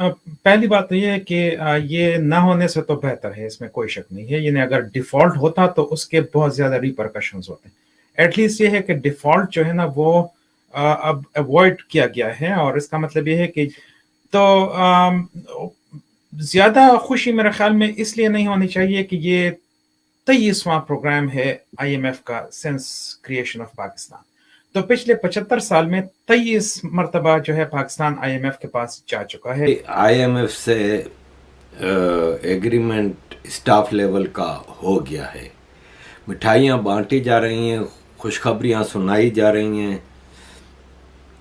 पहली बात तो ये है कि ये ना होने से तो बेहतर है, इसमें कोई शक नहीं है। यानी अगर डिफ़ॉल्ट होता तो उसके बहुत ज़्यादा रिपरकशंस होते हैं। एटलीस्ट ये है कि डिफ़ॉल्ट जो है ना वो अब अवॉइड किया गया है, और इसका मतलब ये है कि तो ज़्यादा खुशी मेरे ख़्याल में इसलिए नहीं होनी चाहिए कि ये 23वां प्रोग्राम है IMF का सिंस क्रिएशन ऑफ पाकिस्तान। तो पिछले 75 साल में 23 मरतबा जो है पाकिस्तान IMF के पास जा चुका है। IMF से एग्रीमेंट स्टाफ लेवल का हो गया है, मिठाइयाँ बांटी जा रही हैं, खुशखबरियाँ सुनाई जा रही हैं।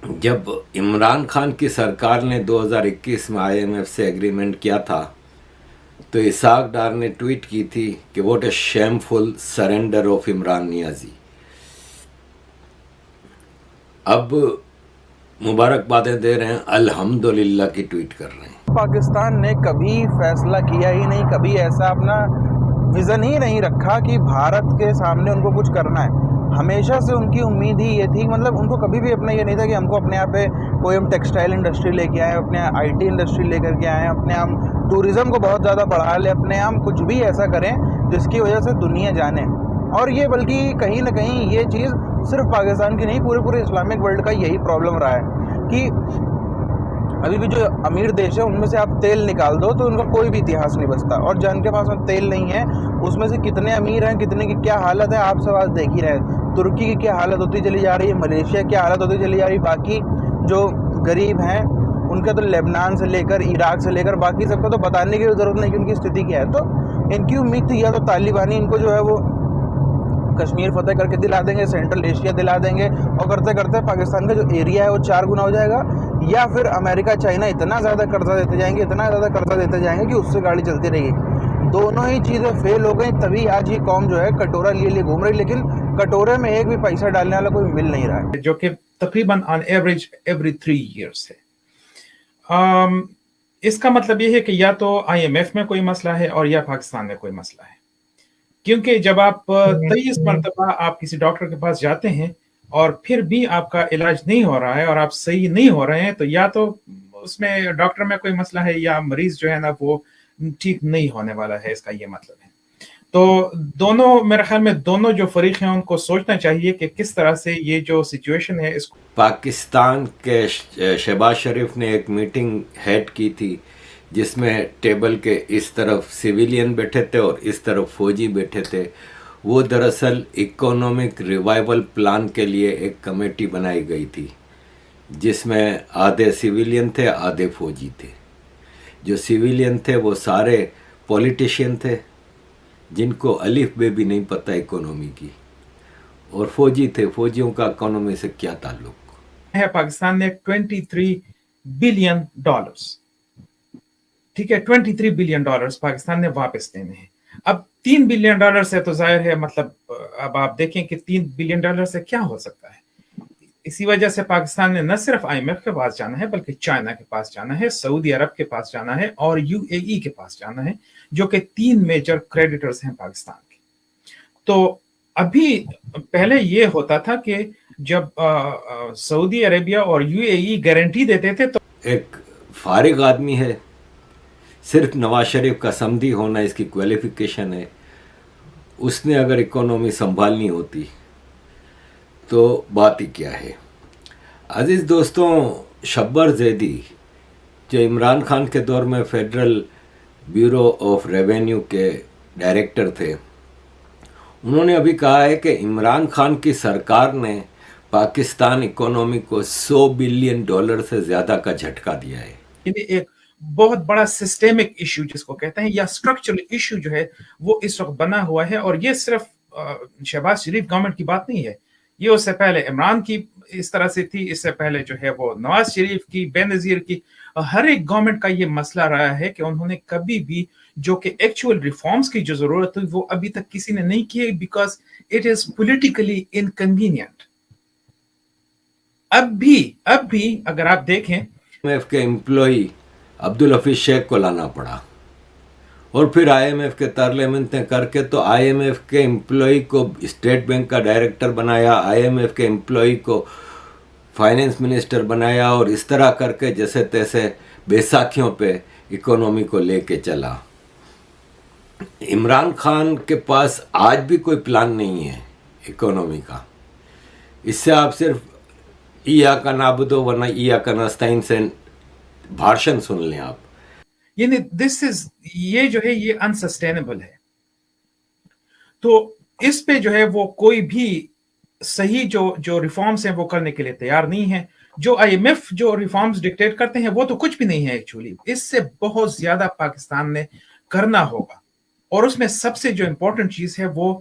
जब इमरान खान की सरकार ने 2021 में IMF से एग्रीमेंट किया था तो इसाक डार ने ट्वीट की थी कि what a shameful surrender of Imran Niazi. अब मुबारकबादें दे रहे हैं, अल्हम्दुलिल्लाह की ट्वीट कर रहे हैं। पाकिस्तान ने कभी फैसला किया ही नहीं, कभी ऐसा अपना विज़न ही नहीं रखा कि भारत के सामने उनको कुछ करना है। हमेशा से उनकी उम्मीद ही ये थी, मतलब उनको कभी भी अपना ये नहीं था कि हमको अपने यहाँ पे कोई हम टेक्सटाइल इंडस्ट्री लेके आए, अपने IT इंडस्ट्री लेकर के आए, अपने हम टूरिज़्म को बहुत ज़्यादा बढ़ा ले, अपने हम कुछ भी ऐसा करें जिसकी वजह से दुनिया जाने। और ये बल्कि कहीं ना कहीं ये चीज़ सिर्फ पाकिस्तान की नहीं, पूरे इस्लामिक वर्ल्ड का यही प्रॉब्लम रहा है कि अभी भी जो अमीर देश है उनमें से आप तेल निकाल दो तो उनका कोई भी इतिहास नहीं बचता, और जिनके पास में तेल नहीं है उसमें से कितने अमीर हैं, कितने की क्या हालत है आप सब आज देख ही रहे हैं। तुर्की की क्या हालत होती चली जा रही है, मलेशिया की हालत होती चली जा रही है, बाकी जो गरीब हैं उनका तो लेबनान से लेकर इराक से लेकर बाकी सबका तो बताने की ज़रूरत नहीं कि उनकी स्थिति क्या है। तो इनकी उम्मीद थी या तो तालिबानी इनको जो है वो कश्मीर फतेह करके दिला देंगे, सेंट्रल एशिया दिला देंगे, और करते करते पाकिस्तान का जो एरिया है वो 4 गुना हो जाएगा, या फिर अमेरिका चाइना इतना ज़्यादा कर्जा देते जाएंगे, इतना ज़्यादा कर्जा देते जाएंगे कि उससे गाड़ी चलती रहेगी। दोनों ही चीज़ें फेल हो गई, तभी आज ये कौम जो है कटोरा लिए घूम रही, लेकिन कटोरे में एक भी पैसा डालने वाला कोई मिल नहीं रहा है, जो कि तकरीबन ऑन एवरेज एवरी 3 years है। इसका मतलब ये है कि या तो IMF में कोई मसला है और या पाकिस्तान में कोई मसला है, क्योंकि जब आप 23 मरतबा आप किसी डॉक्टर के पास जाते हैं और फिर भी आपका इलाज नहीं हो रहा है और आप सही नहीं हो रहे हैं, तो या तो उसमें डॉक्टर में कोई मसला है या मरीज जो है ना वो ठीक नहीं होने वाला है, इसका ये मतलब है। तो दोनों, मेरे ख्याल में दोनों जो फरीक हैं उनको सोचना चाहिए कि किस तरह से ये जो सिचुएशन है इसको। पाकिस्तान के शहबाज शरीफ ने एक मीटिंग हेड की थी जिसमें टेबल के इस तरफ सिविलियन बैठे थे और इस तरफ फौजी बैठे थे। वो दरअसल इकोनॉमिक रिवाइवल प्लान के लिए एक कमेटी बनाई गई थी जिसमें आधे सिविलियन थे, आधे फौजी थे। जो सिविलियन थे वो सारे पॉलिटिशियन थे जिनको अलिफ बे भी नहीं पता इकोनॉमी की, और फौजी थे, फौजियों का इकोनॉमी से क्या ताल्लुक है। पाकिस्तान ने $23 बिलियन, ठीक है, $23 बिलियन पाकिस्तान ने वापस देने हैं। अब $3 बिलियन से तो जाहिर है, मतलब अब आप देखें कि $3 बिलियन से क्या हो सकता है। इसी वजह से पाकिस्तान ने न सिर्फ IMF के पास जाना है बल्कि चाइना के पास जाना है, सऊदी अरब के पास जाना है और UAE के पास जाना है, जो कि 3 मेजर क्रेडिटर्स हैं पाकिस्तान के। तो अभी पहले ये होता था कि जब सऊदी अरेबिया और UAE गारंटी देते थे तो एक फारिग आदमी है, सिर्फ नवाज शरीफ का समधी होना इसकी क्वालिफिकेशन है। उसने अगर इकोनॉमी संभालनी होती तो बात ही क्या है। अजीज़ दोस्तों, शब्बर जैदी जो इमरान खान के दौर में फेडरल ब्यूरो ऑफ रेवेन्यू के डायरेक्टर थे, उन्होंने अभी कहा है कि इमरान खान की सरकार ने पाकिस्तान इकोनॉमी को $100 बिलियन से ज़्यादा का झटका दिया है। एक बहुत बड़ा सिस्टेमिक इशू जिसको कहते हैं या स्ट्रक्चरल इशू जो है वो इस वक्त बना हुआ है, और ये सिर्फ शहबाज शरीफ गवर्नमेंट की बात नहीं है, ये उससे पहले इमरान की इस तरह से थी, इससे पहले जो है वो नवाज शरीफ की, बेनजीर की, हर एक गवर्नमेंट का ये मसला रहा है कि उन्होंने कभी भी जो कि एक्चुअल रिफॉर्म्स की जो जरूरत थी वो अभी तक किसी ने नहीं की, because it is politically inconvenient. अब भी अगर आप देखें, IMF के एम्प्लॉई अब्दुल हफीज शेख को लाना पड़ा, और फिर IMF के तरले मिन्नतें करके तो IMF के एम्प्लॉई को स्टेट बैंक का डायरेक्टर बनाया, IMF के एम्प्लॉई को फाइनेंस मिनिस्टर बनाया, और इस तरह करके जैसे तैसे बैसाखियों पे इकोनॉमी को लेके चला। इमरान खान के पास आज भी कोई प्लान नहीं है इकोनॉमी का। इससे आप सिर्फ ईया का नाबुदो वरना ईया का नस्ताइन से भाषण सुन लें आप। यानी ये जो है ये अनसस्टेनेबल है। तो इस पे जो है वो कोई भी सही जो रिफॉर्म्स हैं वो करने के लिए तैयार नहीं है। जो IMF जो रिफॉर्म्स डिक्टेट करते हैं वो तो कुछ भी नहीं है एक्चुअली। इससे बहुत ज्यादा पाकिस्तान ने करना होगा, और उसमें सबसे जो इंपॉर्टेंट चीज है वो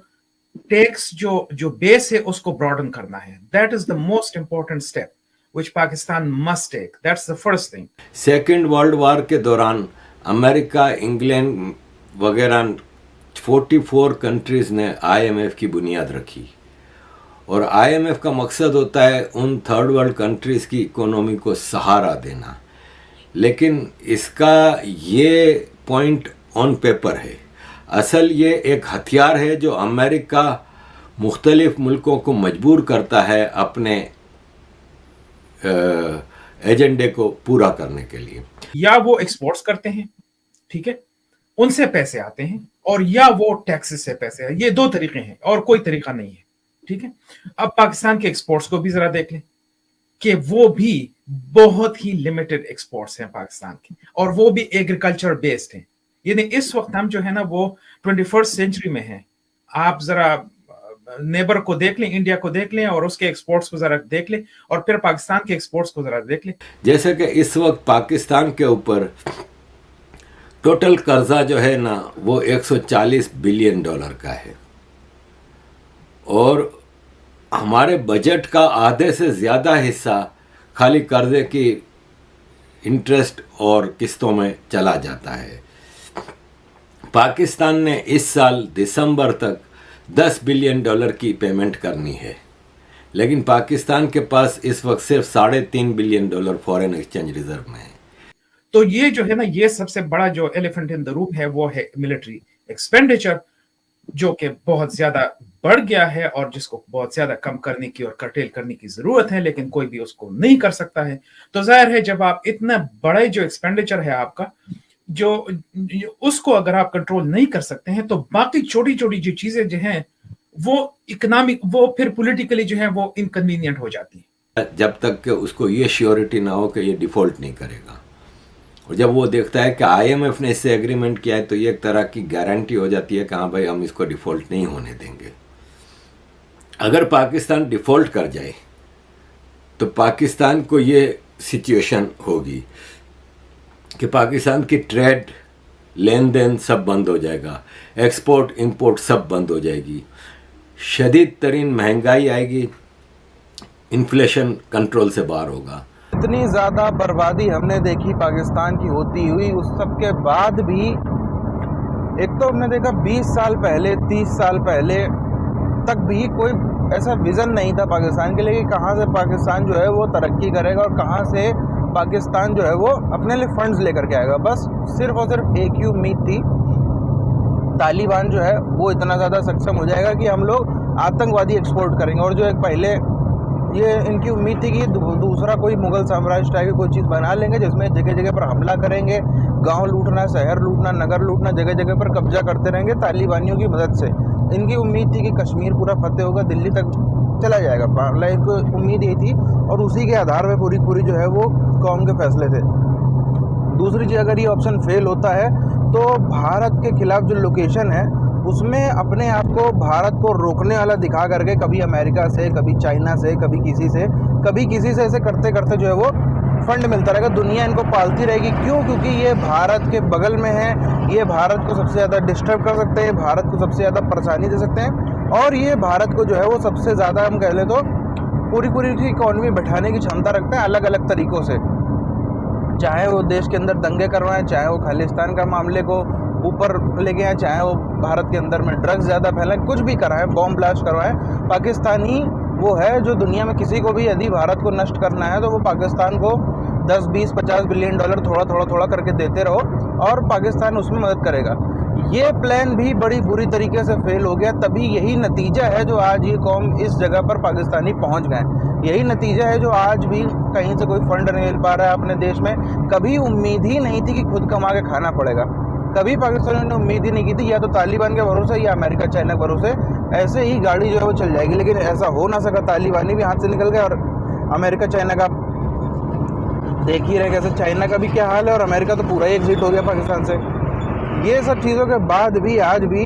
टैक्स जो बेस है उसको ब्रॉडन करना है। That is the most important step which Pakistan must take. That's the first thing. Second world war के दौरान अमेरिका, इंग्लैंड वगैरह 44 कंट्रीज ने IMF की बुनियाद रखी, और IMF का मकसद होता है उन थर्ड वर्ल्ड कंट्रीज की इकोनॉमी को सहारा देना। लेकिन इसका ये पॉइंट ऑन पेपर है, असल ये एक हथियार है जो अमेरिका मुख्तलिफ मुल्कों को मजबूर करता है अपने एजेंडे को पूरा करने के लिए। या वो एक्सपोर्ट्स करते हैं, ठीक है, उनसे पैसे आते हैं, और या वो टैक्सेस से पैसे आते हैं। ये दो तरीके हैं और कोई तरीका नहीं है, ठीक है। अब पाकिस्तान के एक्सपोर्ट्स को भी जरा देख लें कि वो भी बहुत ही लिमिटेड एक्सपोर्ट्स हैं पाकिस्तान के, और वो भी एग्रीकल्चर बेस्ड हैं। यानी इस वक्त हम जो है ना वो 21st सेंचुरी में हैं। आप जरा नेबर को देख लें, इंडिया को देख लें, और उसके एक्सपोर्ट्स को जरा देख लें, और फिर पाकिस्तान के एक्सपोर्ट्स को जरा देख लें। जैसे कि इस वक्त पाकिस्तान के ऊपर टोटल कर्जा जो है ना वो 140 बिलियन डॉलर का है, और हमारे बजट का आधे से ज़्यादा हिस्सा खाली कर्जे की इंटरेस्ट और किस्तों में चला जाता है। पाकिस्तान ने इस साल दिसंबर तक 10 बिलियन डॉलर की पेमेंट करनी है, लेकिन पाकिस्तान के पास इस वक्त सिर्फ 3.5 billion dollar foreign exchange reserve में है। तो ये जो है ना ये सबसे बड़ा जो एलिफेंट इन द रूम है वो है मिलिट्री एक्सपेंडिचर, जो कि बहुत ज्यादा बढ़ गया है और जिसको बहुत ज्यादा कम करने की और कर्टेल करने की जरूरत है, लेकिन कोई भी उसको नहीं कर सकता है। तो जाहिर है जब आप इतना बड़े जो एक्सपेंडिचर है आपका जो उसको अगर आप कंट्रोल नहीं कर सकते हैं, तो बाकी छोटी छोटी जो चीजें जो हैं वो इकोनॉमिक वो फिर पॉलिटिकली जो है वो इनकन्वीनियंट हो जाती है। जब तक कि उसको ये श्योरिटी ना हो कि ये डिफॉल्ट नहीं करेगा, और जब वो देखता है कि IMF ने इससे एग्रीमेंट किया है तो ये एक तरह की गारंटी हो जाती है कि हाँ भाई हम इसको डिफॉल्ट नहीं होने देंगे। अगर पाकिस्तान डिफॉल्ट कर जाए तो पाकिस्तान को ये सिचुएशन होगी कि पाकिस्तान की ट्रेड, लेन देन सब बंद हो जाएगा, एक्सपोर्ट इंपोर्ट सब बंद हो जाएगी, शदीद तरीन महंगाई आएगी, इन्फ्लेशन कंट्रोल से बाहर होगा। इतनी ज़्यादा बर्बादी हमने देखी पाकिस्तान की होती हुई, उस सब के बाद भी एक तो हमने देखा 20 साल पहले 30 साल पहले तक भी कोई ऐसा विज़न नहीं था पाकिस्तान के लिए कि कहाँ से पाकिस्तान जो है वो तरक्की करेगा और कहाँ से पाकिस्तान जो है वो अपने लिए फंड्स लेकर के आएगा। बस सिर्फ और सिर्फ एक ही उम्मीद थी, तालिबान जो है वो इतना ज़्यादा सक्षम हो जाएगा कि हम लोग आतंकवादी एक्सपोर्ट करेंगे। और जो एक पहले ये इनकी उम्मीद थी कि दूसरा कोई मुग़ल साम्राज्य टाइप की कोई चीज़ बना लेंगे जिसमें जगह जगह पर हमला करेंगे, गांव लूटना, शहर लूटना, नगर लूटना, जगह जगह पर कब्जा करते रहेंगे तालिबानियों की मदद से। इनकी उम्मीद थी कि कश्मीर पूरा फतेह होगा, दिल्ली तक चला जाएगा, इनको उम्मीद यही थी, और उसी के आधार पर पूरी जो है वो कौम के फैसले थे। दूसरी चीज़, अगर ये ऑप्शन फेल होता है तो भारत के खिलाफ जो लोकेशन है उसमें अपने आप को भारत को रोकने वाला दिखा करके कभी अमेरिका से, कभी चाइना से, कभी किसी से ऐसे करते करते जो है वो फंड मिलता रहेगा। दुनिया इनको पालती रहेगी। क्यों? क्योंकि ये भारत के बगल में है, ये भारत को सबसे ज़्यादा डिस्टर्ब कर सकते हैं, भारत को सबसे ज़्यादा परेशानी दे सकते हैं, और ये भारत को जो है वो सबसे ज़्यादा हम कह लें तो पूरी इकॉनमी बैठाने की क्षमता रखते हैं अलग अलग तरीक़ों से। चाहे वो देश के अंदर दंगे करवाएं, चाहे वो खालिस्तान का मामले को ऊपर लेके आए, चाहे वो भारत के अंदर में ड्रग्स ज़्यादा फैलाएं, कुछ भी कराएं, बॉम्ब ब्लास्ट करवाएं। पाकिस्तानी वो है जो दुनिया में किसी को भी यदि भारत को नष्ट करना है तो वो पाकिस्तान को 10, 20, 50 बिलियन डॉलर थोड़ा करके देते रहो और पाकिस्तान उसमें मदद करेगा। ये प्लान भी बड़ी बुरी तरीके से फेल हो गया। तभी यही नतीजा है जो आज ये कौम इस जगह पर पाकिस्तानी पहुंच गए। यही नतीजा है जो आज भी कहीं से कोई फंड नहीं मिल पा रहा है अपने देश में। कभी उम्मीद ही नहीं थी कि खुद कमा के खाना पड़ेगा। कभी पाकिस्तानियों ने उम्मीद ही नहीं की थी या तो तालिबान के भरोसे या अमेरिका चाइना के भरोसे ऐसे ही गाड़ी जो है वो चल जाएगी, लेकिन ऐसा हो ना सका। तालिबानी भी हाथ से निकल गए और अमेरिका चाइना का देख ही रहे कैसे चाइना का भी क्या हाल है, और अमेरिका तो पूरा ही एग्जिट हो गया पाकिस्तान से। ये सब चीज़ों के बाद भी आज भी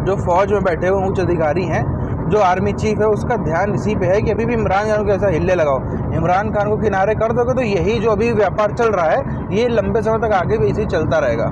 जो फौज में बैठे हुए उच्च अधिकारी हैं, जो आर्मी चीफ है, उसका ध्यान इसी पे है कि अभी भी इमरान खान को ऐसा हिल्ले लगाओ। इमरान खान को किनारे कर दोगे तो यही जो अभी व्यापार चल रहा है ये लंबे समय तक आगे भी इसी चलता रहेगा।